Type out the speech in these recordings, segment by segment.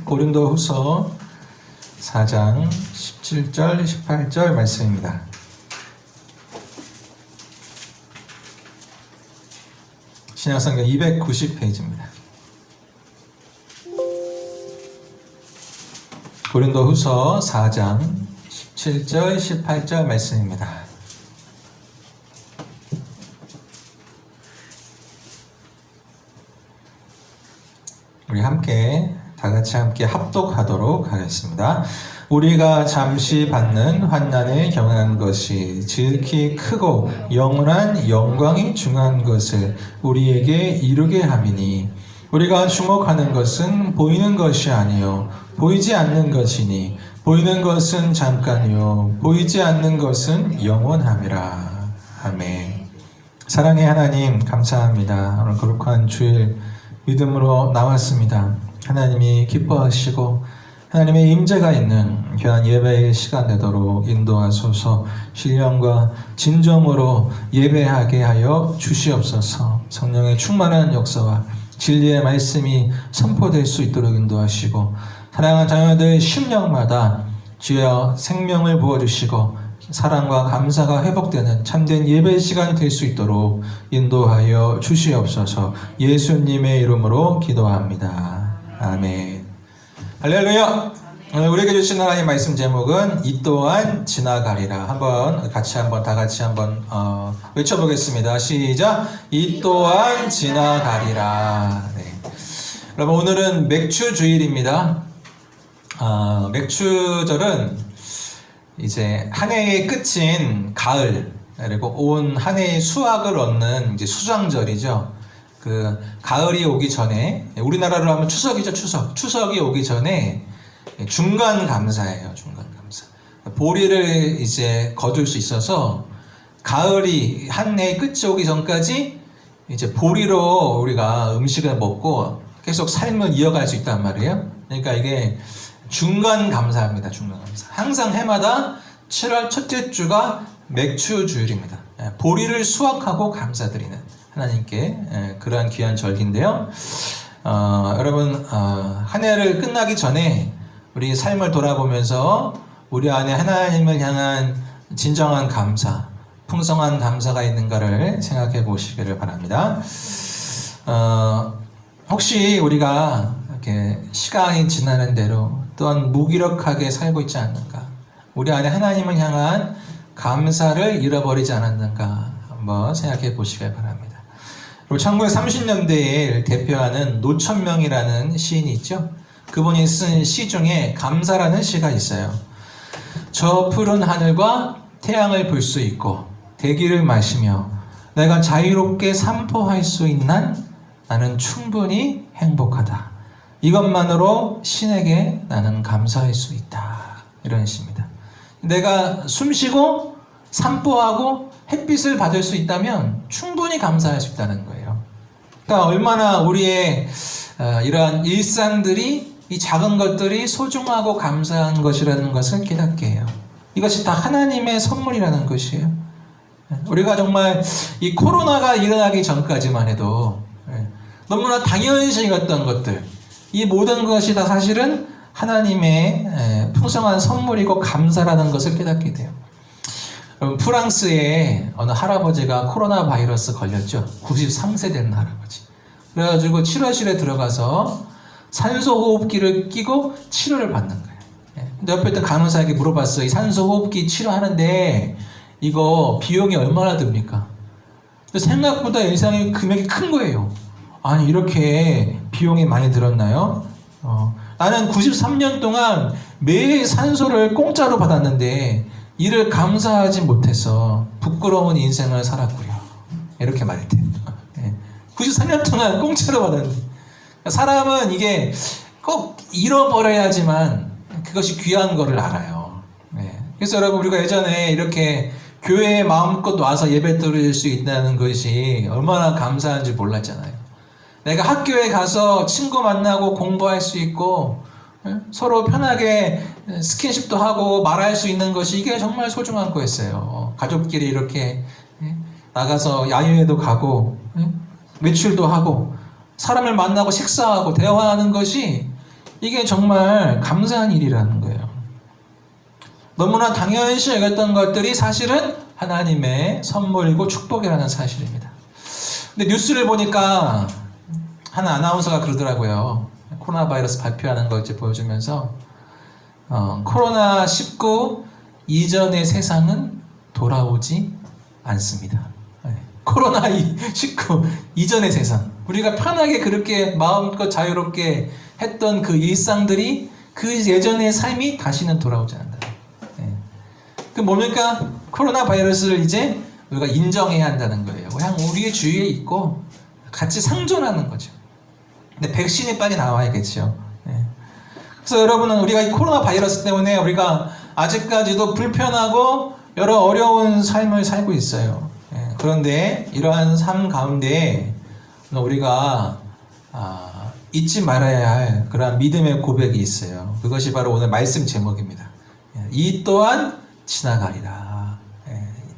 고린도후서 4장 17절 18절 말씀입니다. 신약성경 290페이지입니다. 고린도후서 4장 17절 18절 말씀입니다. 우리 다같이 함께 합독하도록 하겠습니다. 우리가 잠시 받는 환난에 경한 것이 지극히 크고 영원한 영광이 중한 것을 우리에게 이루게 함이니, 우리가 주목하는 것은 보이는 것이 아니요 보이지 않는 것이니, 보이는 것은 잠깐이요 보이지 않는 것은 영원함이라. 아멘. 사랑의 하나님, 감사합니다. 오늘 거룩한 주일 믿음으로 나왔습니다. 하나님이 기뻐하시고 하나님의 임재가 있는 귀한 예배의 시간 되도록 인도하소서. 신령과 진정으로 예배하게 하여 주시옵소서. 성령의 충만한 역사와 진리의 말씀이 선포될 수 있도록 인도하시고, 사랑하는 자녀들 심령마다 주여 생명을 부어주시고 사랑과 감사가 회복되는 참된 예배 시간이 될 수 있도록 인도하여 주시옵소서. 예수님의 이름으로 기도합니다. 아멘. 할렐루야. 오늘 우리에게 주신 하나님의 말씀 제목은 이 또한 지나가리라. 다 같이 한번 외쳐보겠습니다. 시작. 이 또한 지나가리라. 네. 여러분, 오늘은 맥주 주일입니다. 맥주절은 이제 한 해의 끝인 가을, 그리고 온 한 해의 수확을 얻는 이제 수장절이죠. 그 가을이 오기 전에, 우리나라로 하면 추석이죠. 추석이 오기 전에 중간 감사예요. 중간 감사. 보리를 이제 거둘 수 있어서 가을이 한 해의 끝이 오기 전까지 이제 보리로 우리가 음식을 먹고 계속 삶을 이어갈 수 있단 말이에요. 그러니까 이게 중간 감사입니다. 중간 감사. 항상 해마다 7월 첫째 주가 맥주 주일입니다. 보리를 수확하고 감사드리는 하나님께 그러한 귀한 절기인데요. 여러분, 한 해를 끝나기 전에 우리 삶을 돌아보면서 우리 안에 하나님을 향한 진정한 감사, 풍성한 감사가 있는가를 생각해 보시기를 바랍니다. 혹시 우리가 이렇게 시간이 지나는 대로 또한 무기력하게 살고 있지 않는가? 우리 안에 하나님을 향한 감사를 잃어버리지 않았는가? 한번 생각해 보시길 바랍니다. 그리고 1930년대에 대표하는 노천명이라는 시인이 있죠. 그분이 쓴 시 중에 감사라는 시가 있어요. 저 푸른 하늘과 태양을 볼 수 있고 대기를 마시며 내가 자유롭게 산포할 수 있는 나는 충분히 행복하다. 이것만으로 신에게 나는 감사할 수 있다. 이런 시입니다. 내가 숨쉬고 산보하고 햇빛을 받을 수 있다면 충분히 감사할 수 있다는 거예요. 그러니까 얼마나 우리의 이러한 일상들이, 이 작은 것들이 소중하고 감사한 것이라는 것을 깨닫게 해요. 이것이 다 하나님의 선물이라는 것이에요. 우리가 정말 이 코로나가 일어나기 전까지만 해도 너무나 당연시 여겼던 것들, 이 모든 것이 다 사실은 하나님의 풍성한 선물이고 감사라는 것을 깨닫게 돼요. 프랑스에 어느 할아버지가 코로나 바이러스 걸렸죠. 93세 된 할아버지. 그래가지고 치료실에 들어가서 산소호흡기를 끼고 치료를 받는 거예요. 근데 옆에 있던 간호사에게 물어봤어요. 이 산소호흡기 치료하는데 이거 비용이 얼마나 듭니까? 생각보다 예상의 금액이 큰 거예요. 아니, 이렇게 비용이 많이 들었나요? 나는 93년 동안 매일 산소를 공짜로 받았는데 이를 감사하지 못해서 부끄러운 인생을 살았구려. 이렇게 말했대요. 93년 동안 공짜로 받았는데, 사람은 이게 꼭 잃어버려야지만 그것이 귀한 거를 알아요. 그래서 여러분, 우리가 예전에 이렇게 교회에 마음껏 와서 예배 드릴 수 있다는 것이 얼마나 감사한지 몰랐잖아요. 내가 학교에 가서 친구 만나고 공부할 수 있고 서로 편하게 스킨십도 하고 말할 수 있는 것이, 이게 정말 소중한 거였어요. 가족끼리 이렇게 나가서 야유회도 가고 외출도 하고 사람을 만나고 식사하고 대화하는 것이 이게 정말 감사한 일이라는 거예요. 너무나 당연시 여겼던 것들이 사실은 하나님의 선물이고 축복이라는 사실입니다. 근데 뉴스를 보니까 한 아나운서가 그러더라고요. 코로나 바이러스 발표하는 거 이제 보여주면서 코로나19 이전의 세상은 돌아오지 않습니다. 코로나19 이전의 세상, 우리가 편하게 그렇게 마음껏 자유롭게 했던 그 일상들이 그 예전의 삶이 다시는 돌아오지 않는다. 그 뭡니까? 코로나 바이러스를 이제 우리가 인정해야 한다는 거예요. 그냥 우리의 주위에 있고 같이 상존하는 거죠. 근데 백신이 빨리 나와야겠죠. 그래서 여러분은 우리가 이 코로나 바이러스 때문에 우리가 아직까지도 불편하고 여러 어려운 삶을 살고 있어요. 그런데 이러한 삶 가운데 우리가 잊지 말아야 할 그러한 믿음의 고백이 있어요. 그것이 바로 오늘 말씀 제목입니다. 이 또한 지나가리라.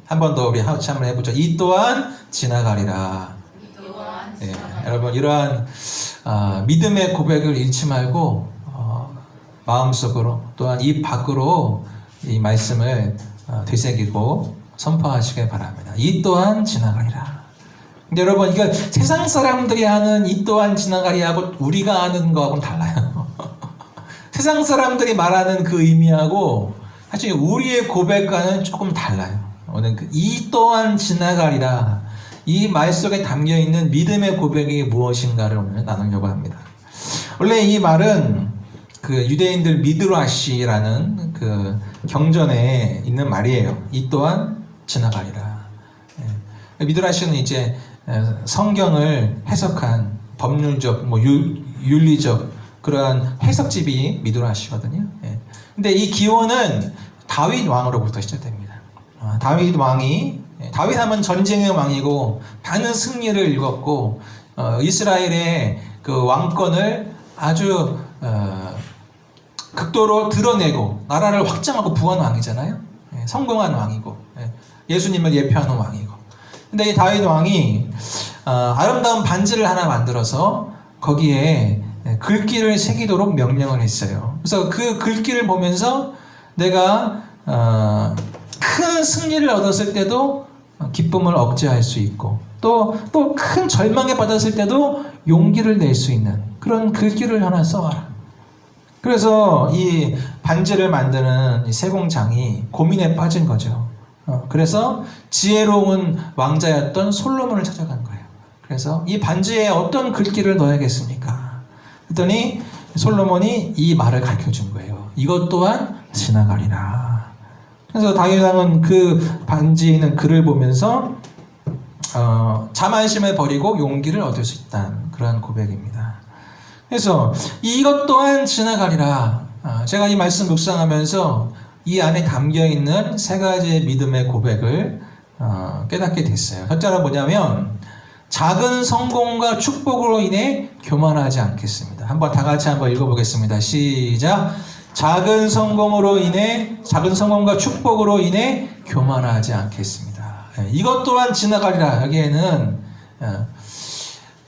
한 번 더 우리 같이 한번 해보죠. 이 또한 지나가리라. 여러분 이러한 믿음의 고백을 잃지 말고 마음속으로 또한 입 밖으로 이 말씀을 되새기고 선포하시길 바랍니다. 이 또한 지나가리라. 근데 여러분 이거 세상 사람들이 하는 이 또한 지나가리하고 우리가 하는 거하고는 달라요. 세상 사람들이 말하는 그 의미하고 사실 우리의 고백과는 조금 달라요. 오늘 이 또한 지나가리라. 이 말 속에 담겨 있는 믿음의 고백이 무엇인가를 오늘 나누려고 합니다. 원래 이 말은 그 유대인들 미드라시라는 그 경전에 있는 말이에요. 이 또한 지나가리라. 미드라시는 이제 성경을 해석한 법률적, 윤리적 그러한 해석집이 미드라시거든요. 근데 이 기원은 다윗 왕으로부터 시작됩니다. 다윗 하면 전쟁의 왕이고 많은 승리를 읽었고 이스라엘의 그 왕권을 아주 극도로 드러내고 나라를 확장하고 부한 왕이잖아요. 성공한 왕이고 예수님을 예표하는 왕이고. 근데 이 다윗 왕이 아름다운 반지를 하나 만들어서 거기에 글귀를 새기도록 명령을 했어요. 그래서 그 글귀를 보면서 내가 큰 승리를 얻었을 때도 기쁨을 억제할 수 있고 또 큰 절망에 받았을 때도 용기를 낼 수 있는 그런 글귀를 하나 써와라. 그래서 이 반지를 만드는 이 세공장이 고민에 빠진 거죠. 그래서 지혜로운 왕자였던 솔로몬을 찾아간 거예요. 그래서 이 반지에 어떤 글귀를 넣어야겠습니까? 그랬더니 솔로몬이 이 말을 가르쳐 준 거예요. 이것 또한 지나가리라. 그래서 다윗 왕은 그 반지에 있는 글을 보면서 자만심을 버리고 용기를 얻을 수 있다는 그런 고백입니다. 그래서 이것 또한 지나가리라. 제가 이 말씀 묵상하면서 이 안에 담겨있는 세 가지의 믿음의 고백을 깨닫게 됐어요. 첫째는 뭐냐면 작은 성공과 축복으로 인해 교만하지 않겠습니다. 한번 다 같이 한번 읽어보겠습니다. 시작. 작은 성공과 축복으로 인해 교만하지 않겠습니다. 이것 또한 지나가리라. 여기에는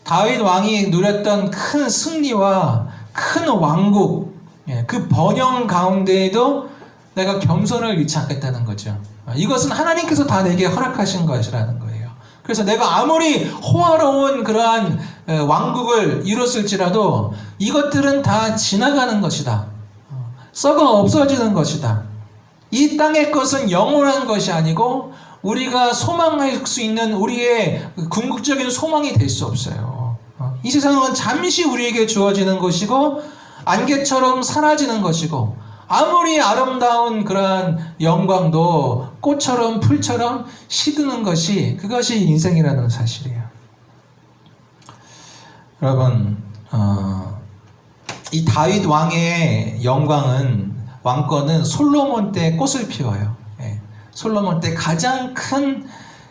다윗 왕이 누렸던 큰 승리와 큰 왕국, 그 번영 가운데에도 내가 겸손을 잃지 않겠다는 거죠. 이것은 하나님께서 다 내게 허락하신 것이라는 거예요. 그래서 내가 아무리 호화로운 그러한 왕국을 이뤘을지라도 이것들은 다 지나가는 것이다. 썩어 없어지는 것이다. 이 땅의 것은 영원한 것이 아니고 우리가 소망할 수 있는 우리의 궁극적인 소망이 될 수 없어요. 이 세상은 잠시 우리에게 주어지는 것이고 안개처럼 사라지는 것이고 아무리 아름다운 그러한 영광도 꽃처럼 풀처럼 시드는 것이 그것이 인생이라는 사실이에요. 여러분 이 다윗 왕의 왕권은 솔로몬 때 꽃을 피워요. 솔로몬 때 가장 큰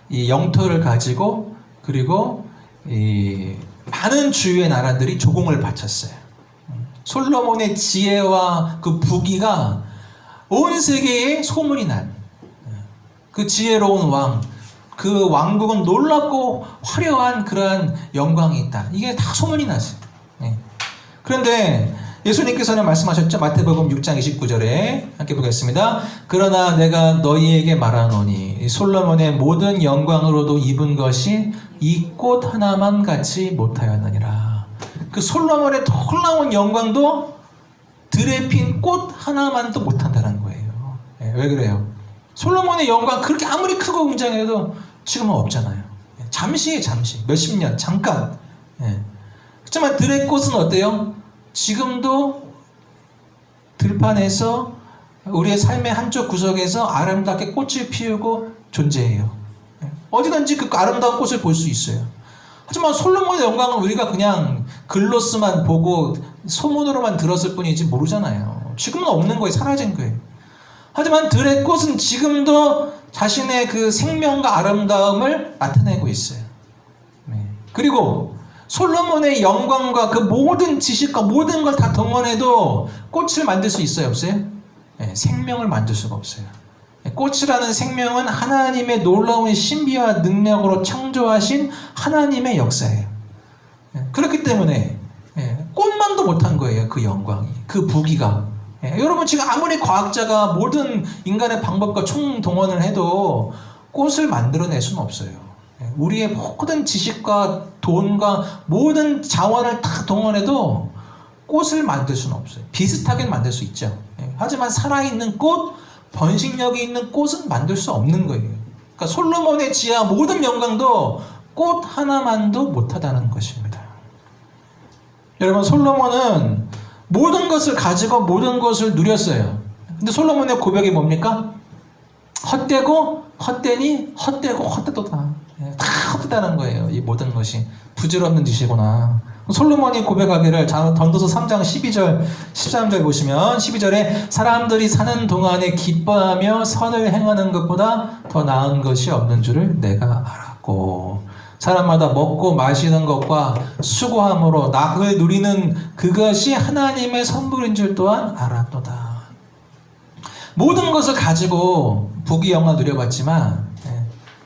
이 영토를 가지고 그리고 이 많은 주위의 나라들이 조공을 바쳤어요. 솔로몬의 지혜와 그 부귀가 온 세계에 소문이 난 그 지혜로운 왕, 그 왕국은 놀랍고 화려한 그러한 영광이 있다. 이게 다 소문이 났어요. 그런데 예수님께서는 말씀하셨죠. 마태복음 6장 29절에 함께 보겠습니다. 그러나 내가 너희에게 말하노니 솔로몬의 모든 영광으로도 입은 것이 이 꽃 하나만 같이 못하였느니라. 그 솔로몬의 놀라운 영광도 들에 핀 꽃 하나만도 못한다는 거예요. 왜 그래요? 솔로몬의 영광 그렇게 아무리 크고 웅장해도 지금은 없잖아요. 잠시 몇십 년 잠깐. 하지만 들의 꽃은 어때요? 지금도 들판에서 우리의 삶의 한쪽 구석에서 아름답게 꽃을 피우고 존재해요. 어디든지 그 아름다운 꽃을 볼 수 있어요. 하지만 솔로몬의 영광은 우리가 그냥 글로스만 보고 소문으로만 들었을 뿐이지 모르잖아요. 지금은 없는 거예요. 사라진 거예요. 하지만 들의 꽃은 지금도 자신의 그 생명과 아름다움을 나타내고 있어요. 그리고 솔로몬의 영광과 그 모든 지식과 모든 걸 다 동원해도 꽃을 만들 수 있어요? 없어요? 생명을 만들 수가 없어요. 꽃이라는 생명은 하나님의 놀라운 신비와 능력으로 창조하신 하나님의 역사예요. 그렇기 때문에 꽃만도 못한 거예요. 그 영광이, 그 부귀가. 여러분 지금 아무리 과학자가 모든 인간의 방법과 총동원을 해도 꽃을 만들어낼 수는 없어요. 우리의 모든 지식과 돈과 모든 자원을 다 동원해도 꽃을 만들 수는 없어요. 비슷하게 만들 수 있죠. 하지만 살아있는 꽃, 번식력이 있는 꽃은 만들 수 없는 거예요. 그러니까 솔로몬의 지하 모든 영광도 꽃 하나만도 못하다는 것입니다. 여러분 솔로몬은 모든 것을 가지고 모든 것을 누렸어요. 근데 솔로몬의 고백이 뭡니까? 헛되고 헛되니 헛되고 헛되도다. 다 헛되다는 거예요. 이 모든 것이 부질없는 짓이구나. 솔로몬이 고백하기를 전도서 3장 12절 13절 보시면 12절에 사람들이 사는 동안에 기뻐하며 선을 행하는 것보다 더 나은 것이 없는 줄을 내가 알았고 사람마다 먹고 마시는 것과 수고함으로 낙을 누리는 그것이 하나님의 선물인 줄 또한 알았도다. 모든 것을 가지고 부귀영화 누려봤지만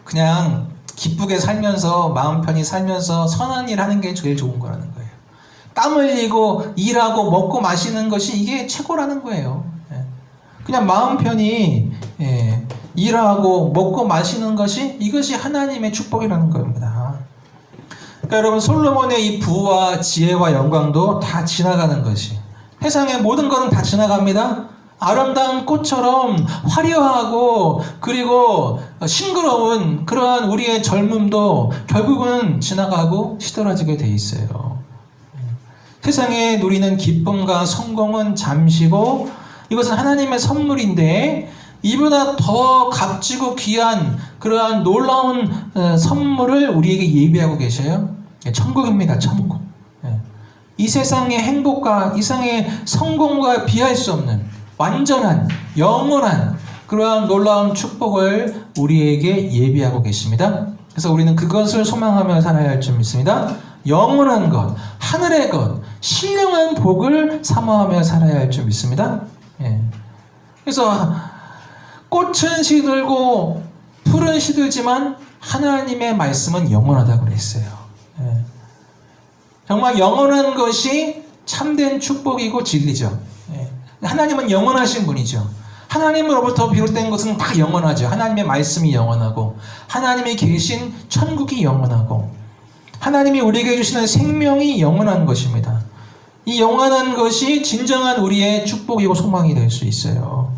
그냥 기쁘게 살면서 마음 편히 살면서 선한 일 하는 게 제일 좋은 거라는 거예요. 땀 흘리고 일하고 먹고 마시는 것이 이게 최고라는 거예요. 그냥 마음 편히 일하고 먹고 마시는 것이 이것이 하나님의 축복이라는 겁니다. 그러니까 여러분 솔로몬의 이 부와 지혜와 영광도 다 지나가는 것이 세상의 모든 것은 다 지나갑니다. 아름다운 꽃처럼 화려하고 그리고 싱그러운 그러한 우리의 젊음도 결국은 지나가고 시들어지게 돼 있어요. 세상에 누리는 기쁨과 성공은 잠시고 이것은 하나님의 선물인데 이보다 더 값지고 귀한 그러한 놀라운 선물을 우리에게 예비하고 계셔요. 천국입니다. 천국. 이 세상의 행복과 이 세상의 성공과 비할 수 없는 완전한 영원한 그러한 놀라운 축복을 우리에게 예비하고 계십니다. 그래서 우리는 그것을 소망하며 살아야 할 줄 믿습니다. 영원한 것, 하늘의 것, 신령한 복을 사모하며 살아야 할 줄 믿습니다. 그래서 꽃은 시들고 풀은 시들지만 하나님의 말씀은 영원하다고 그랬어요. 정말 영원한 것이 참된 축복이고 진리죠. 하나님은 영원하신 분이죠. 하나님으로부터 비롯된 것은 다 영원하죠. 하나님의 말씀이 영원하고 하나님이 계신 천국이 영원하고 하나님이 우리에게 주시는 생명이 영원한 것입니다. 이 영원한 것이 진정한 우리의 축복이고 소망이 될 수 있어요.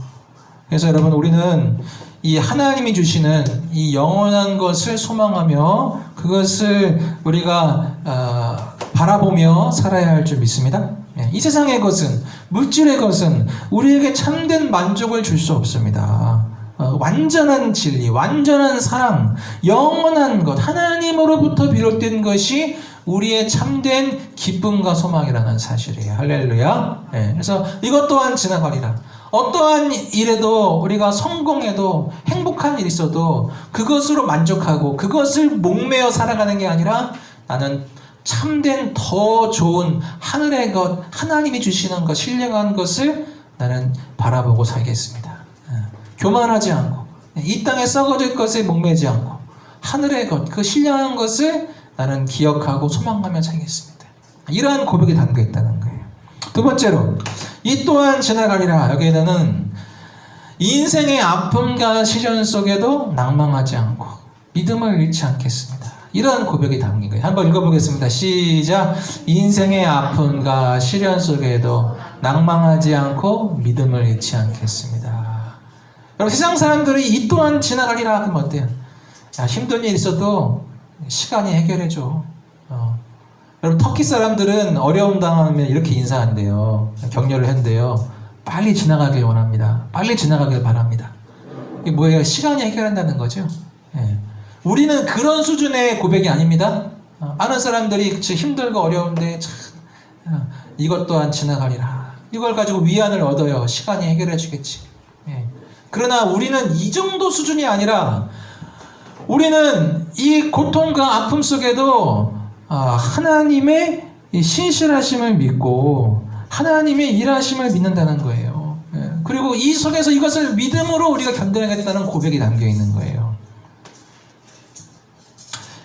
그래서 여러분 우리는 이 하나님이 주시는 이 영원한 것을 소망하며 그것을 우리가 바라보며 살아야 할 줄 믿습니다. 이 세상의 것은 물질의 것은 우리에게 참된 만족을 줄 수 없습니다. 완전한 진리, 완전한 사랑, 영원한 것, 하나님으로부터 비롯된 것이 우리의 참된 기쁨과 소망이라는 사실이에요. 할렐루야. 그래서 이것 또한 지나가리라. 어떠한 일에도 우리가 성공해도 행복한 일이 있어도 그것으로 만족하고 그것을 목매어 살아가는 게 아니라 나는 참된 더 좋은 하늘의 것, 하나님이 주시는 것, 신령한 것을 나는 바라보고 살겠습니다. 교만하지 않고 이 땅에 썩어질 것에 목매지 않고 하늘의 것, 그 신령한 것을 나는 기억하고 소망하며 살겠습니다. 이러한 고백이 담겨 있다는 거예요. 두 번째로 이 또한 지나가리라. 여기에는 인생의 아픔과 시련 속에도 낭망하지 않고 믿음을 잃지 않겠습니다. 이러한 고백이 담긴 거예요. 한번 읽어보겠습니다. 시작. 인생의 아픔과 시련 속에도 낭망하지 않고 믿음을 잃지 않겠습니다. 여러분, 세상 사람들이 이 또한 지나가리라 하면 어때요? 야, 힘든 일 있어도 시간이 해결해줘. 여러분, 터키 사람들은 어려움 당하면 이렇게 인사한대요. 격려를 한대요. 빨리 지나가길 원합니다. 빨리 지나가길 바랍니다. 이게 뭐예요? 시간이 해결한다는 거죠. 예. 우리는 그런 수준의 고백이 아닙니다. 아는 사람들이 힘들고 어려운데 참, 이것 또한 지나가리라. 이걸 가지고 위안을 얻어요. 시간이 해결해 주겠지. 예. 그러나 우리는 이 정도 수준이 아니라 우리는 이 고통과 아픔 속에도 하나님의 신실하심을 믿고 하나님의 일하심을 믿는다는 거예요. 예. 그리고 이 속에서 이것을 믿음으로 우리가 견뎌내겠다는 고백이 담겨 있는 거예요.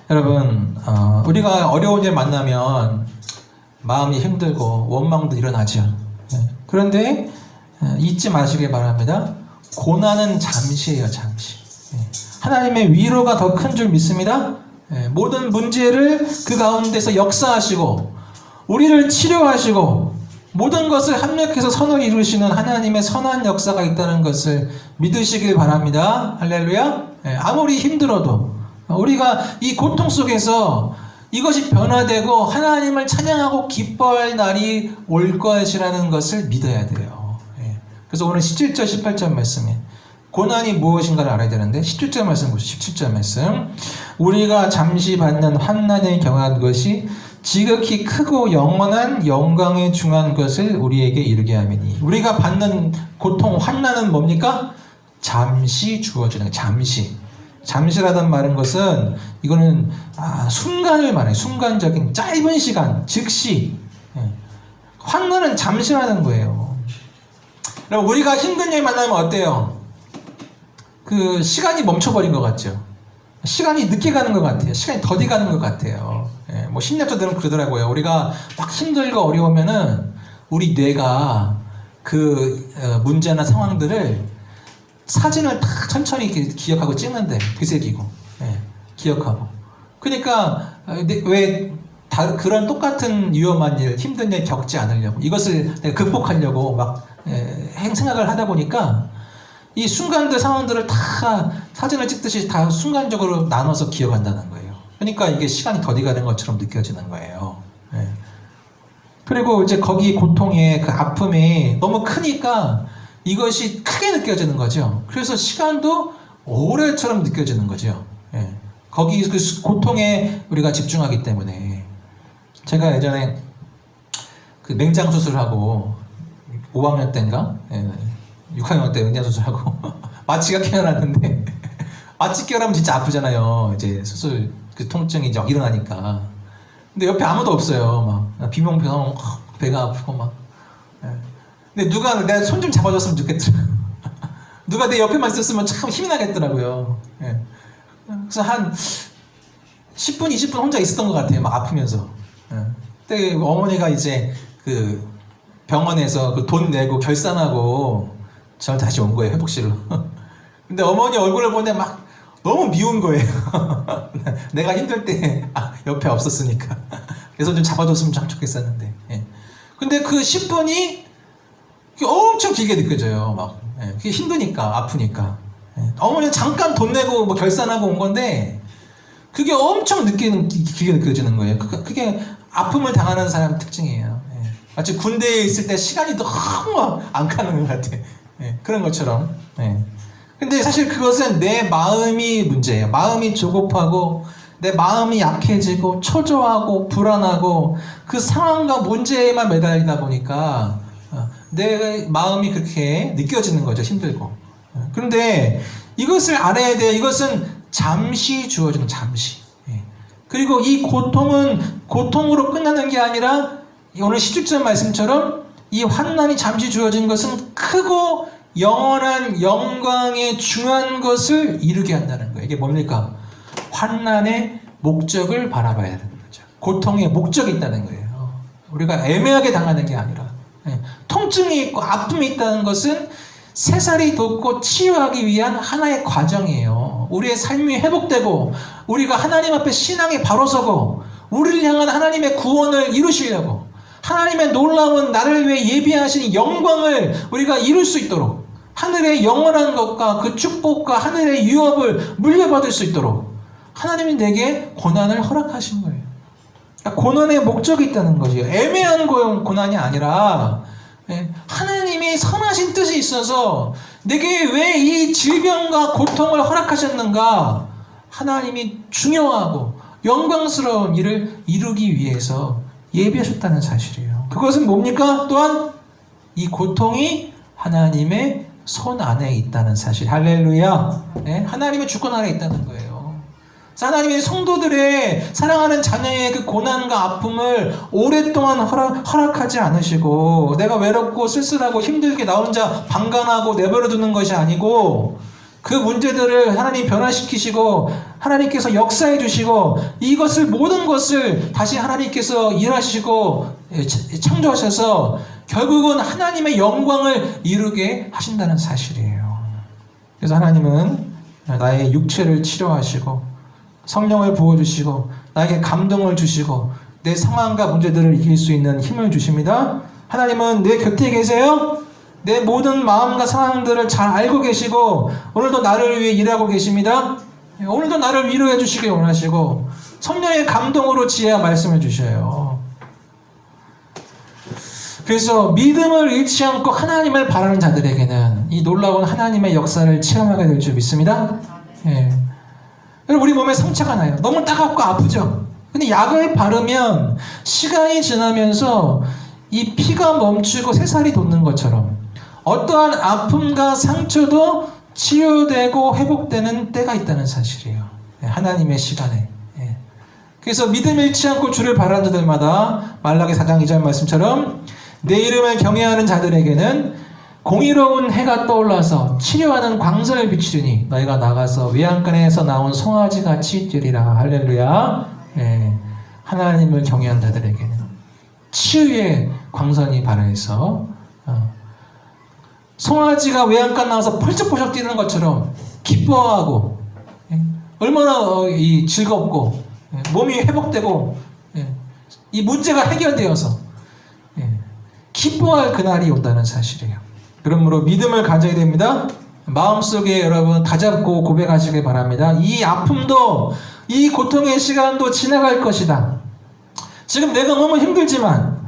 여러분, 우리가 어려운 일 만나면 마음이 힘들고 원망도 일어나죠. 예. 그런데 잊지 마시길 바랍니다. 고난은 잠시예요, 잠시. 예. 하나님의 위로가 더 큰 줄 믿습니다. 예. 모든 문제를 그 가운데서 역사하시고 우리를 치료하시고 모든 것을 합력해서 선을 이루시는 하나님의 선한 역사가 있다는 것을 믿으시길 바랍니다. 할렐루야. 예. 아무리 힘들어도 우리가 이 고통 속에서 이것이 변화되고 하나님을 찬양하고 기뻐할 날이 올 것이라는 것을 믿어야 돼요. 예. 그래서 오늘 17절 18절 말씀에 고난이 무엇인가를 알아야 되는데 17절 말씀 보시죠. 17절 말씀. 우리가 잠시 받는 환난에 경한 것이 지극히 크고 영원한 영광에 중한 것을 우리에게 이루게 하미니. 우리가 받는 고통, 환난은 뭡니까? 잠시 주어지는 거예요. 잠시. 잠시라는 말은 것은 이거는 순간을 말해요. 순간적인 짧은 시간, 즉시. 환난은 잠시라는 거예요. 그럼 우리가 힘든 일 만나면 어때요? 그 시간이 멈춰버린 것 같죠. 시간이 늦게 가는 것 같아요. 시간이 더디 가는 것 같아요. 뭐 심리학자들은 그러더라고요. 우리가 막 힘들고 어려우면은 우리 뇌가 그 문제나 상황들을 사진을 다 천천히 기억하고 찍는데 되새기고 기억하고. 그러니까 왜 그런 똑같은 위험한 일, 힘든 일 겪지 않으려고 이것을 내가 극복하려고 막 생각을 하다 보니까 이 순간들 상황들을 다 사진을 찍듯이 다 순간적으로 나눠서 기억한다는 거예요. 그러니까 이게 시간이 더디 가는 것처럼 느껴지는 거예요. 그리고 이제 거기 고통의 그 아픔이 너무 크니까 이것이 크게 느껴지는 거죠. 그래서 시간도 오래처럼 느껴지는 거죠. 거기 그 고통에 우리가 집중하기 때문에. 제가 예전에 그 맹장 수술하고 5학년 때인가 6학년 때 맹장 수술하고 마취가 깨어났는데 마취 깨어나면 진짜 아프잖아요. 이제 수술 그 통증이 이제 일어나니까. 근데 옆에 아무도 없어요. 막 비몽사몽 배가 아프고 막. 근데 누가 내가 손 좀 잡아줬으면 좋겠더라고요. 누가 내 옆에만 있었으면 참 힘이 나겠더라고요. 그래서 한 10분, 20분 혼자 있었던 것 같아요. 막 아프면서. 그때 어머니가 이제 그 병원에서 그 돈 내고 결산하고 저를 다시 온 거예요. 회복실로. 근데 어머니 얼굴을 보는데 막 너무 미운 거예요. 내가 힘들 때 옆에 없었으니까. 그래서 좀 잡아줬으면 참 좋겠었는데. 근데 그 10분이 엄청 길게 느껴져요. 막 그게 힘드니까, 아프니까. 어머니는 잠깐 돈 내고 뭐 결산하고 온 건데 그게 엄청 길게 느껴지는 거예요. 그게 아픔을 당하는 사람 특징이에요. 마치 군대에 있을 때 시간이 너무 안 가는 것 같아. 그런 것처럼. 근데 사실 그것은 내 마음이 문제예요. 마음이 조급하고 내 마음이 약해지고 초조하고 불안하고 그 상황과 문제에만 매달리다 보니까 내 마음이 그렇게 느껴지는 거죠. 힘들고. 그런데 이것을 알아야 돼요. 이것은 잠시 주어지는 잠시. 그리고 이 고통은 고통으로 끝나는 게 아니라 오늘 17절 말씀처럼 이 환난이 잠시 주어진 것은 크고 영원한 영광에 중요한 것을 이루게 한다는 거예요. 이게 뭡니까? 환난의 목적을 바라봐야 되는 거죠. 고통의 목적이 있다는 거예요. 우리가 애매하게 당하는 게 아니라 통증이 있고 아픔이 있다는 것은 새살이 돋고 치유하기 위한 하나의 과정이에요. 우리의 삶이 회복되고 우리가 하나님 앞에 신앙이 바로 서고 우리를 향한 하나님의 구원을 이루시려고 하나님의 놀라운 나를 위해 예비하신 영광을 우리가 이룰 수 있도록 하늘의 영원한 것과 그 축복과 하늘의 유업을 물려받을 수 있도록 하나님이 내게 고난을 허락하신 거예요. 그러니까 고난의 목적이 있다는 거죠. 애매한 고난이 아니라 하나님이 선하신 뜻이 있어서 내게 왜 이 질병과 고통을 허락하셨는가? 하나님이 중요하고 영광스러운 일을 이루기 위해서 예비하셨다는 사실이에요. 그것은 뭡니까? 또한 이 고통이 하나님의 손 안에 있다는 사실. 할렐루야. 하나님의 주권 안에 있다는 거예요. 하나님의 성도들의 사랑하는 자녀의 그 고난과 아픔을 오랫동안 허락하지 않으시고 내가 외롭고 쓸쓸하고 힘들게 나 혼자 방관하고 내버려 두는 것이 아니고 그 문제들을 하나님 변화시키시고 하나님께서 역사해 주시고 이것을 모든 것을 다시 하나님께서 일하시고 창조하셔서 결국은 하나님의 영광을 이루게 하신다는 사실이에요. 그래서 하나님은 나의 육체를 치료하시고 성령을 부어주시고 나에게 감동을 주시고 내 상황과 문제들을 이길 수 있는 힘을 주십니다. 하나님은 내 곁에 계세요. 내 모든 마음과 상황들을 잘 알고 계시고 오늘도 나를 위해 일하고 계십니다. 오늘도 나를 위로해 주시길 원하시고 성령의 감동으로 지혜와 말씀을 주셔요. 그래서 믿음을 잃지 않고 하나님을 바라는 자들에게는 이 놀라운 하나님의 역사를 체험하게 될 줄 믿습니다. 여러분, 우리 몸에 상처가 나요. 너무 따갑고 아프죠. 근데 약을 바르면 시간이 지나면서 이 피가 멈추고 새살이 돋는 것처럼 어떠한 아픔과 상처도 치유되고 회복되는 때가 있다는 사실이에요. 하나님의 시간에. 그래서 믿음 잃지 않고 주를 바라는 자들마다 말라기 4장 2절 말씀처럼 내 이름을 경외하는 자들에게는 공의로운 해가 떠올라서 치료하는 광선을 비추니 너희가 나가서 외양간에서 나온 송아지같이 뛰리라. 할렐루야. 하나님을 경외하는 자들에게는 치유의 광선이 발해서 송아지가 외양간 나와서 펄쩍펄쩍 뛰는 것처럼 기뻐하고 얼마나 즐겁고 몸이 회복되고 이 문제가 해결되어서 기뻐할 그날이 온다는 사실이에요. 그러므로 믿음을 가져야 됩니다. 마음속에 여러분 다잡고 고백하시길 바랍니다. 이 아픔도 이 고통의 시간도 지나갈 것이다. 지금 내가 너무 힘들지만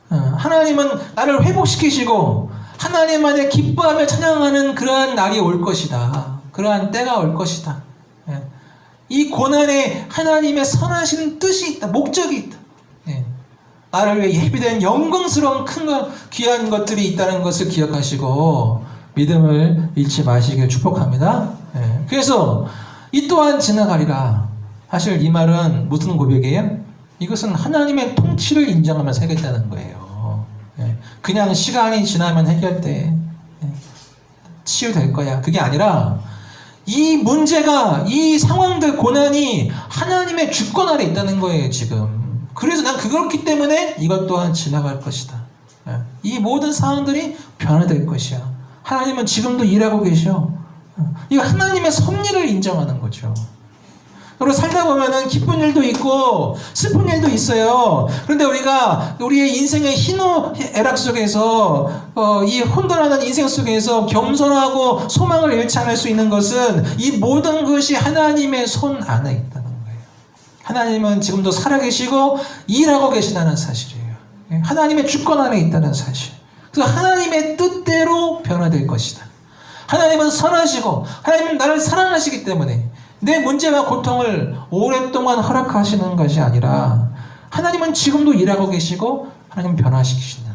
하나님은 나를 회복시키시고 하나님 안에 기뻐하며 찬양하는 그러한 날이 올 것이다. 그러한 때가 올 것이다. 이 고난에 하나님의 선하신 뜻이 있다. 목적이 있다. 나를 위해 예비된 영광스러운 큰 것, 귀한 것들이 있다는 것을 기억하시고 믿음을 잃지 마시길 축복합니다. 그래서 이 또한 지나가리라. 사실 이 말은 무슨 고백이에요? 이것은 하나님의 통치를 인정하면서 해결되는 거예요. 그냥 시간이 지나면 해결돼. 치유될 거야. 그게 아니라 이 문제가, 이 상황들, 고난이 하나님의 주권 아래 있다는 거예요, 지금. 그래서 난 그렇기 때문에 이것 또한 지나갈 것이다. 이 모든 상황들이 변화될 것이야. 하나님은 지금도 일하고 계셔. 이거 하나님의 섭리를 인정하는 거죠. 그리고 살다 보면은 기쁜 일도 있고 슬픈 일도 있어요. 그런데 우리가 우리의 인생의 희노애락 속에서 이 혼돈하는 인생 속에서 겸손하고 소망을 잃지 않을 수 있는 것은 이 모든 것이 하나님의 손 안에 있다는 거예요. 하나님은 지금도 살아계시고 일하고 계시다는 사실이에요. 하나님의 주권 안에 있다는 사실. 그래서 하나님의 뜻대로 변화될 것이다. 하나님은 선하시고 하나님은 나를 사랑하시기 때문에 내 문제와 고통을 오랫동안 허락하시는 것이 아니라 하나님은 지금도 일하고 계시고 하나님은 변화시키신다.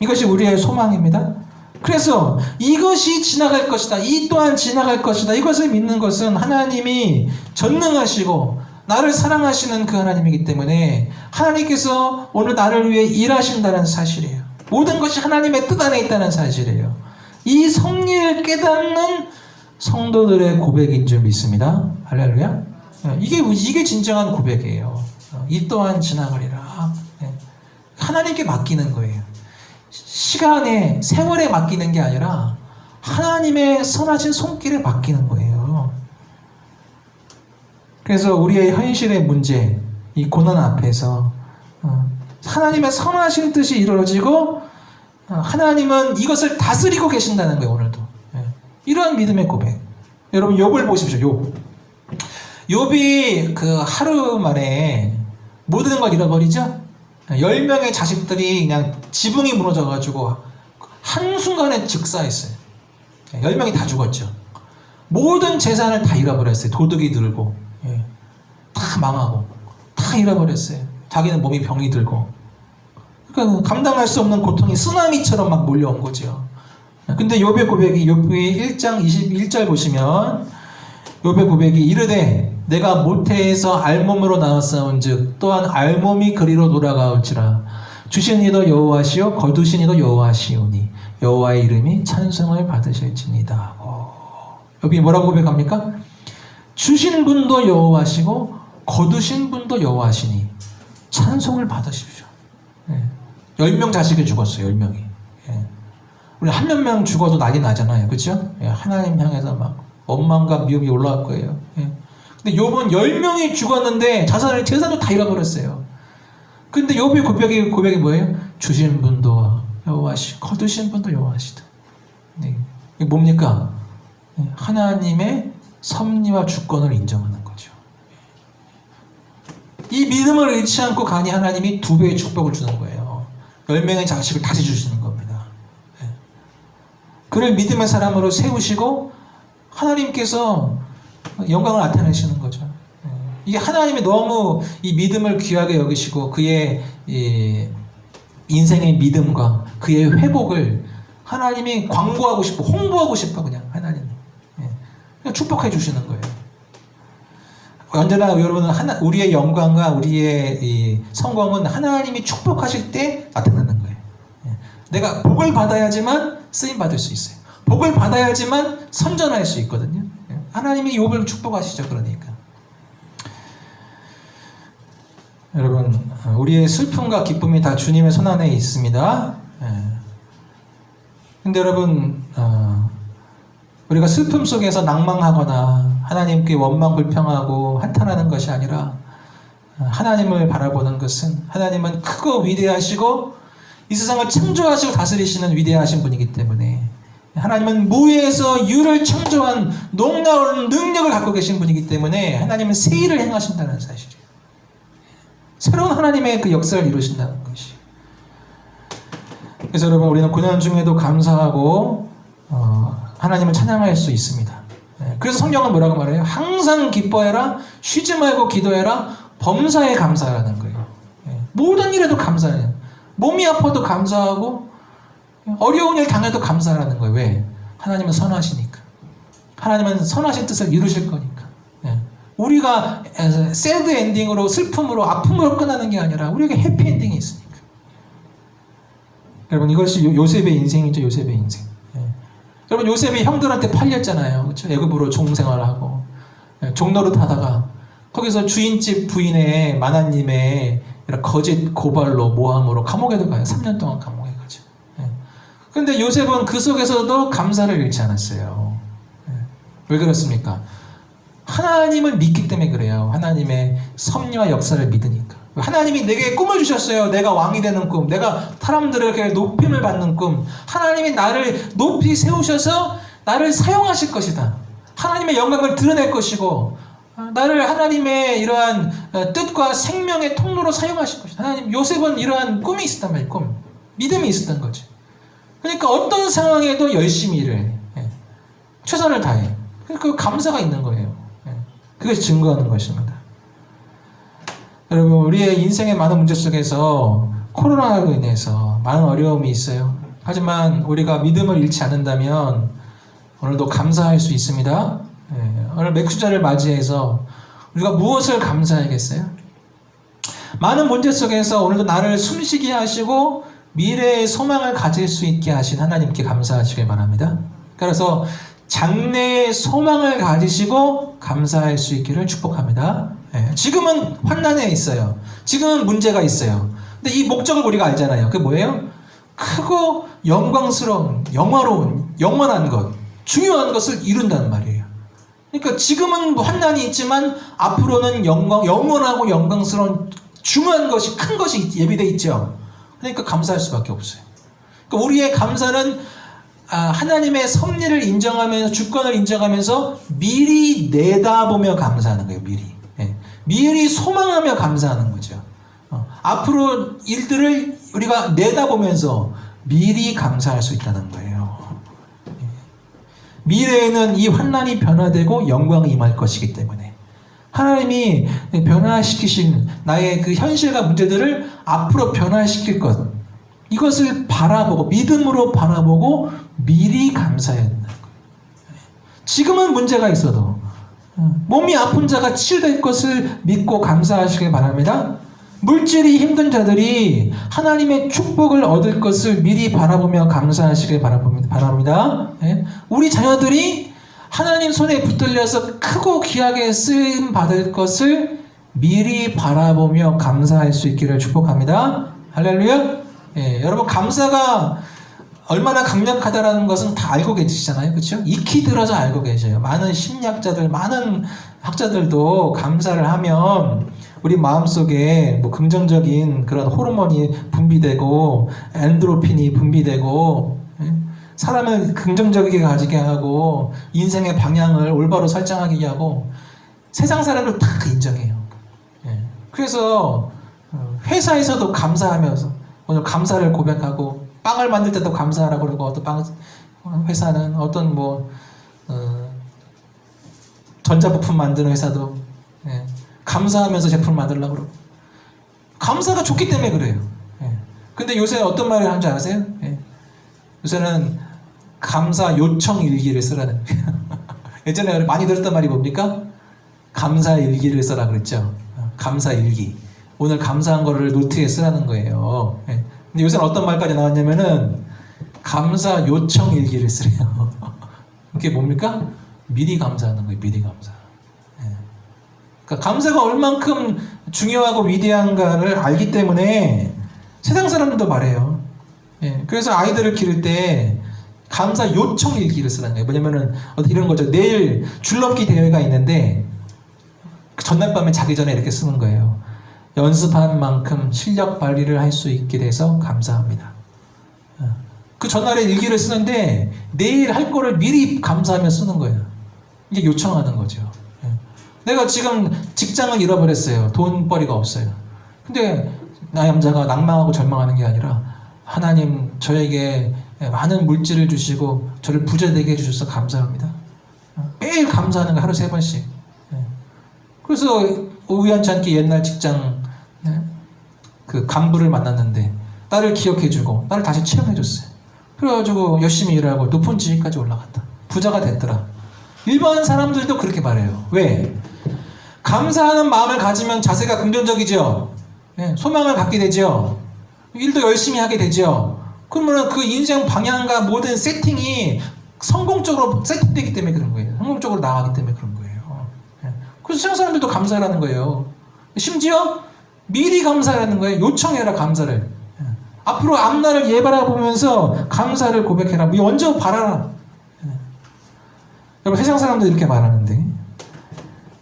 이것이 우리의 소망입니다. 그래서 이것이 지나갈 것이다. 이 또한 지나갈 것이다. 이것을 믿는 것은 하나님이 전능하시고 나를 사랑하시는 그 하나님이기 때문에 하나님께서 오늘 나를 위해 일하신다는 사실이에요. 모든 것이 하나님의 뜻 안에 있다는 사실이에요. 이 섭리를 깨닫는 성도들의 고백인 줄 믿습니다. 할렐루야. 이게 진정한 고백이에요. 이 또한 지나가리라. 하나님께 맡기는 거예요. 시간에, 세월에 맡기는 게 아니라 하나님의 선하신 손길에 맡기는 거예요. 그래서 우리의 현실의 문제, 이 고난 앞에서 하나님의 선하신 뜻이 이루어지고 하나님은 이것을 다스리고 계신다는 거예요. 오늘도 이러한 믿음의 고백. 여러분 욥을 보십시오. 욥이 그 하루 만에 모든 걸 잃어버리죠. 10명의 자식들이 그냥 지붕이 무너져가지고 한순간에 즉사했어요. 10명이 다 죽었죠. 모든 재산을 다 잃어버렸어요. 도둑이 들고 다 망하고 다 잃어버렸어요. 자기는 몸이 병이 들고. 그러니까 감당할 수 없는 고통이 쓰나미처럼 막 몰려온 거죠. 근데 욥의 고백이 욥기 1장 21절 보시면 욥의 고백이 이르되 내가 모태에서 알몸으로 나왔사온즉 또한 알몸이 그리로 돌아가올지라 주신 이도 여호와시요 거두신 이도 여호와시오니 여호와의 이름이 찬송을 받으실지니다. 욥이 뭐라고 고백합니까? 주신 분도 여호와시고 거두신 분도 여호와시니 찬송을 받으십시오. 10명 자식이 죽었어요. 10명이. 우리 한 명 죽어도 난리 나잖아요. 그렇죠? 하나님 향해서 막 원망과 미움이 올라갈 거예요. 근데 욥은 10명이 죽었는데 재산도 다 잃어버렸어요. 근데 욥의 고백이 뭐예요? 주신 분도 여호와시, 거두신 분도 여호와시다. 이게 뭡니까? 하나님의 섭리와 주권을 인정하는 거죠. 이 믿음을 잃지 않고 가니 하나님이 2배의 축복을 주는 거예요. 10명의 자식을 다시 주시는 겁니다. 그를 믿음의 사람으로 세우시고 하나님께서 영광을 나타내시는 거죠. 이게 하나님이 너무 이 믿음을 귀하게 여기시고 그의 인생의 믿음과 그의 회복을 하나님이 광고하고 싶어, 홍보하고 싶어 그냥 하나님. 그냥 축복해 주시는 거예요. 언제나 여러분은 우리의 영광과 우리의 이 성공은 하나님이 축복하실 때 나타나는 거예요. 내가 복을 받아야지만 쓰임 받을 수 있어요. 복을 받아야지만 선전할 수 있거든요. 하나님이 욥을 축복하시죠. 그러니까 여러분 우리의 슬픔과 기쁨이 다 주님의 손안에 있습니다. 근데 여러분 우리가 슬픔 속에서 낭망하거나 하나님께 원망 불평하고 한탄하는 것이 아니라 하나님을 바라보는 것은 하나님은 크고 위대하시고 이 세상을 창조하시고 다스리시는 위대하신 분이기 때문에 하나님은 무에서 유를 창조한 놀라운 능력을 갖고 계신 분이기 때문에 하나님은 새 일을 행하신다는 사실이에요. 새로운 하나님의 그 역사를 이루신다는 것이. 그래서 여러분 우리는 고난 중에도 감사하고 하나님을 찬양할 수 있습니다. 그래서 성경은 뭐라고 말해요? 항상 기뻐해라, 쉬지 말고 기도해라, 범사에 감사하라는 거예요. 모든 일에도 감사해요. 몸이 아파도 감사하고 어려운 일 당해도 감사하라는 거예요. 왜? 하나님은 선하시니까. 하나님은 선하신 뜻을 이루실 거니까. 우리가 새드 엔딩으로 슬픔으로 아픔으로 끝나는 게 아니라 우리에게 해피 엔딩이 있으니까. 여러분 이것이 요셉의 인생이죠. 요셉의 인생. 여러분 요셉이 형들한테 팔렸잖아요. 그렇죠? 애굽으로 종생활하고 종노릇 하다가 거기서 주인집 부인의 마나님의 거짓 고발로 모함으로 감옥에도 가요. 3년 동안 감옥에 가죠. 그런데 요셉은 그 속에서도 감사를 잃지 않았어요. 왜 그렇습니까? 하나님을 믿기 때문에 그래요. 하나님의 섭리와 역사를 믿으니까. 하나님이 내게 꿈을 주셨어요. 내가 왕이 되는 꿈, 내가 사람들에게 높임을 받는 꿈. 하나님이 나를 높이 세우셔서 나를 사용하실 것이다. 하나님의 영광을 드러낼 것이고 나를 하나님의 이러한 뜻과 생명의 통로로 사용하실 것이다. 하나님, 요셉은 이러한 꿈이 있었단 말이에요. 꿈. 믿음이 있었던 거죠. 그러니까 어떤 상황에도 열심히 일을 해. 최선을 다해. 그 감사가 있는 거예요. 그것이 증거하는 것입니다. 여러분, 우리의 인생의 많은 문제 속에서 코로나로 인해서 많은 어려움이 있어요. 하지만 우리가 믿음을 잃지 않는다면 오늘도 감사할 수 있습니다. 오늘 맥주자를 맞이해서 우리가 무엇을 감사하겠어요? 많은 문제 속에서 오늘도 나를 숨쉬게 하시고 미래의 소망을 가질 수 있게 하신 하나님께 감사하시길 바랍니다. 그래서 장래의 소망을 가지시고 감사할 수 있기를 축복합니다. 지금은 환난에 있어요. 지금은 문제가 있어요. 근데 이 목적을 우리가 알잖아요. 그게 뭐예요? 크고 영광스러운, 영화로운, 영원한 것, 중요한 것을 이룬다는 말이에요. 그러니까 지금은 환난이 있지만 앞으로는 영원하고 영광스러운 중요한 것이, 큰 것이 예비되어 있죠. 그러니까 감사할 수밖에 없어요. 그러니까 우리의 감사는 하나님의 섭리를 인정하면서, 주권을 인정하면서 미리 내다보며 감사하는 거예요. 미리 소망하며 감사하는 거죠. 앞으로 일들을 우리가 내다보면서 미리 감사할 수 있다는 거예요. 미래에는 이 환난이 변화되고 영광이 임할 것이기 때문에 하나님이 변화시키신 나의 그 현실과 문제들을 앞으로 변화시킬 것, 이것을 바라보고 믿음으로 바라보고 미리 감사해야 된다는 거예요. 지금은 문제가 있어도 몸이 아픈 자가 치유될 것을 믿고 감사하시길 바랍니다. 물질이 힘든 자들이 하나님의 축복을 얻을 것을 미리 바라보며 감사하시길 바랍니다. 우리 자녀들이 하나님 손에 붙들려서 크고 귀하게 쓰임 받을 것을 미리 바라보며 감사할 수 있기를 축복합니다. 할렐루야. 여러분, 감사가 얼마나 강력하다라는 것은 다 알고 계시잖아요. 그렇죠? 익히 들어서 알고 계셔요. 많은 심리학자들, 많은 학자들도 감사를 하면 우리 마음속에 뭐 긍정적인 그런 호르몬이 분비되고 엔도르핀이 분비되고 사람을 긍정적이게 가지게 하고 인생의 방향을 올바로 설정하게 하고 세상 사람들 다 인정해요. 그래서 회사에서도 감사하면서 오늘 감사를 고백하고 빵을 만들 때도 감사하라고 그러고 어떤 회사는 어떤 전자부품 만드는 회사도 감사하면서 제품을 만들려고 그러고 감사가 좋기 때문에 그래요. 근데 요새 어떤 말을 하는 줄 아세요? 요새는 감사 요청 일기를 쓰라는 예전에 많이 들었던 말이 뭡니까? 감사 일기를 써라 그랬죠. 감사 일기. 오늘 감사한 거를 노트에 쓰라는 거예요. 근데 요새는 어떤 말까지 나왔냐면은 감사 요청 일기를 쓰래요. 그게 뭡니까? 미리 감사하는 거예요. 미리 감사. 그러니까 감사가 얼만큼 중요하고 위대한가를 알기 때문에 세상 사람들도 말해요. 그래서 아이들을 기를 때 감사 요청 일기를 쓰라는 거예요. 뭐냐면은 이런 거죠. 내일 줄넘기 대회가 있는데 그 전날 밤에 자기 전에 이렇게 쓰는 거예요. 연습한 만큼 실력 발휘를 할 수 있게 돼서 감사합니다. 그 전날에 일기를 쓰는데 내일 할 거를 미리 감사하며 쓰는 거예요. 이게 요청하는 거죠. 내가 지금 직장을 잃어버렸어요. 돈벌이가 없어요. 근데 나 남자가 낭망하고 절망하는 게 아니라 하나님 저에게 많은 물질을 주시고 저를 부자 되게 해주셔서 감사합니다. 매일 감사하는 거 하루 3번씩. 그래서 우연치 않게 옛날 직장 그 간부를 만났는데 나를 기억해주고 나를 다시 채용해줬어요. 그래가지고 열심히 일하고 높은 지위까지 올라갔다. 부자가 됐더라. 일반 사람들도 그렇게 말해요. 왜? 감사하는 마음을 가지면 자세가 긍정적이죠. 소망을 갖게 되죠. 일도 열심히 하게 되죠. 그러면 그 인생 방향과 모든 세팅이 성공적으로 세팅되기 때문에 그런 거예요. 성공적으로 나가기 때문에 그런 거예요. 그래서 세상 사람들도 감사하라는 거예요. 심지어 미리 감사하라는 거예요. 요청해라 감사를. 앞으로 앞날을 예바라보면서 감사를 고백해라. 먼저 바라라. 여러분, 세상 사람들 이렇게 말하는데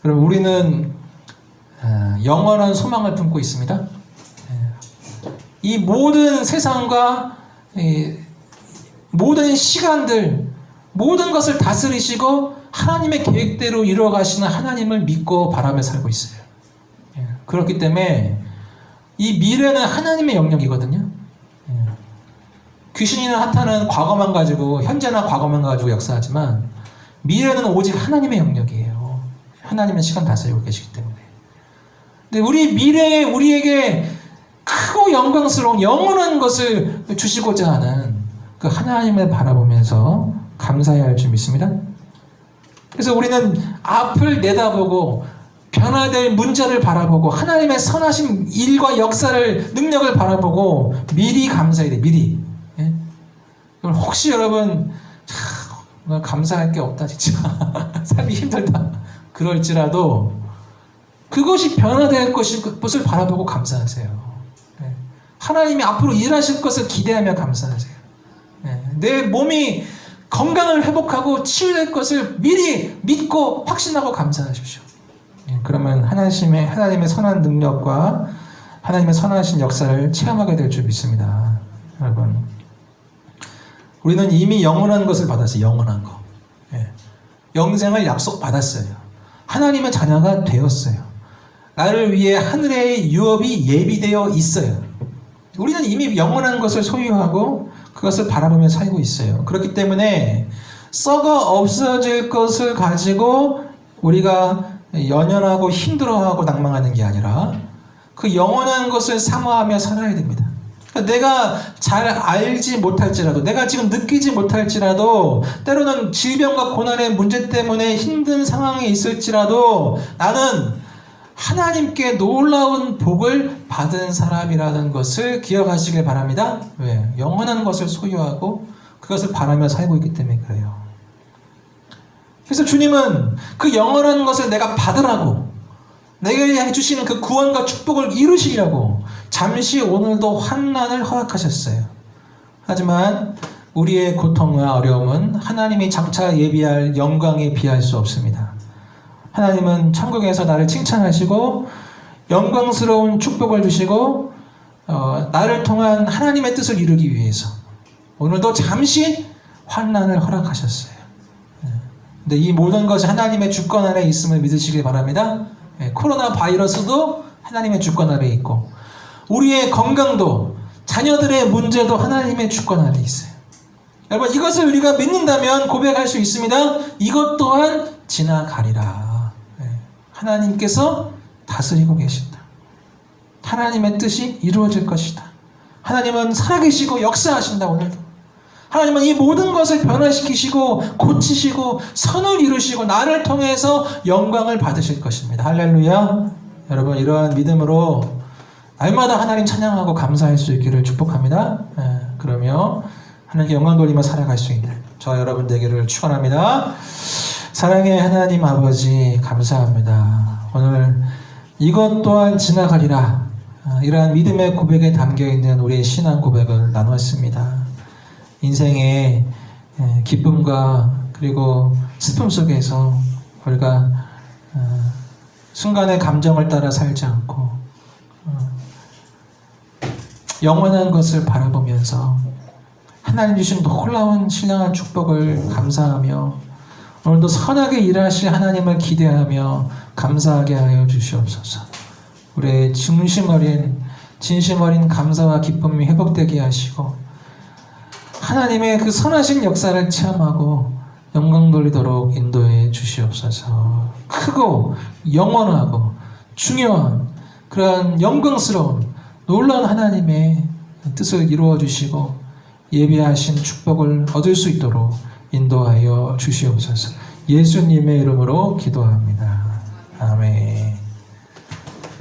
그럼 우리는 영원한 소망을 품고 있습니다. 이 모든 세상과 모든 시간들, 모든 것을 다스리시고 하나님의 계획대로 이루어가시는 하나님을 믿고 바라며 살고 있어요. 그렇기 때문에 이 미래는 하나님의 영역이거든요. 귀신이나 사탄은 과거만 가지고, 현재나 과거만 가지고 역사하지만 미래는 오직 하나님의 영역이에요. 하나님은 시간 다스리고 계시기 때문에. 근데 우리 미래에 우리에게 크고 영광스러운 영원한 것을 주시고자 하는 그 하나님을 바라보면서 감사해야 할 줄 믿습니다. 그래서 우리는 앞을 내다보고 변화될 문제를 바라보고 하나님의 선하신 일과 역사를, 능력을 바라보고 미리 감사해야 돼. 미리. 혹시 여러분 감사할 게 없다 진짜 삶이 힘들다 그럴지라도 그것이 변화될 것을 바라보고 감사하세요. 하나님이 앞으로 일하실 것을 기대하며 감사하세요. 내 몸이 건강을 회복하고 치유될 것을 미리 믿고 확신하고 감사하십시오. 그러면 하나님의 선한 능력과 하나님의 선하신 역사를 체험하게 될 줄 믿습니다. 여러분, 우리는 이미 영원한 것을 받았어요. 영원한 거. 영생을 약속받았어요. 하나님의 자녀가 되었어요. 나를 위해 하늘의 유업이 예비되어 있어요. 우리는 이미 영원한 것을 소유하고 그것을 바라보며 살고 있어요. 그렇기 때문에 썩어 없어질 것을 가지고 우리가 연연하고 힘들어하고 낭망하는 게 아니라 그 영원한 것을 사모하며 살아야 됩니다. 내가 잘 알지 못할지라도, 내가 지금 느끼지 못할지라도, 때로는 질병과 고난의 문제 때문에 힘든 상황에 있을지라도 나는 하나님께 놀라운 복을 받은 사람이라는 것을 기억하시길 바랍니다. 왜? 영원한 것을 소유하고 그것을 바라며 살고 있기 때문에 그래요. 그래서 주님은 그 영원한 것을 내가 받으라고, 내게 해주시는 그 구원과 축복을 이루시려고 잠시 오늘도 환난을 허락하셨어요. 하지만 우리의 고통과 어려움은 하나님이 장차 예비할 영광에 비할 수 없습니다. 하나님은 천국에서 나를 칭찬하시고 영광스러운 축복을 주시고 나를 통한 하나님의 뜻을 이루기 위해서 오늘도 잠시 환난을 허락하셨어요. 근데 이 모든 것이 하나님의 주권 아래 있음을 믿으시길 바랍니다. 코로나 바이러스도 하나님의 주권 아래 있고 우리의 건강도 자녀들의 문제도 하나님의 주권 아래 있어요. 여러분, 이것을 우리가 믿는다면 고백할 수 있습니다. 이것 또한 지나가리라. 하나님께서 다스리고 계신다. 하나님의 뜻이 이루어질 것이다. 하나님은 살아계시고 역사하신다. 오늘도 하나님은 이 모든 것을 변화시키시고 고치시고 선을 이루시고 나를 통해서 영광을 받으실 것입니다. 할렐루야. 여러분, 이러한 믿음으로 날마다 하나님 찬양하고 감사할 수 있기를 축복합니다. 그러며 하나님께 영광 돌리며 살아갈 수 있는 저와 여러분 되기를 축원합니다. 사랑의 하나님 아버지, 감사합니다. 오늘 이것 또한 지나가리라, 이러한 믿음의 고백에 담겨있는 우리의 신앙 고백을 나누었습니다. 인생의 기쁨과 그리고 슬픔 속에서 우리가 순간의 감정을 따라 살지 않고 영원한 것을 바라보면서 하나님 주신 놀라운 신령한 축복을 감사하며 오늘도 선하게 일하실 하나님을 기대하며 감사하게 하여 주시옵소서. 우리의 진심 어린 감사와 기쁨이 회복되게 하시고 하나님의 그 선하신 역사를 체험하고 영광 돌리도록 인도해 주시옵소서. 크고 영원하고 중요한 그러한 영광스러운 놀라운 하나님의 뜻을 이루어 주시고 예비하신 축복을 얻을 수 있도록 인도하여 주시옵소서. 예수님의 이름으로 기도합니다. 아멘.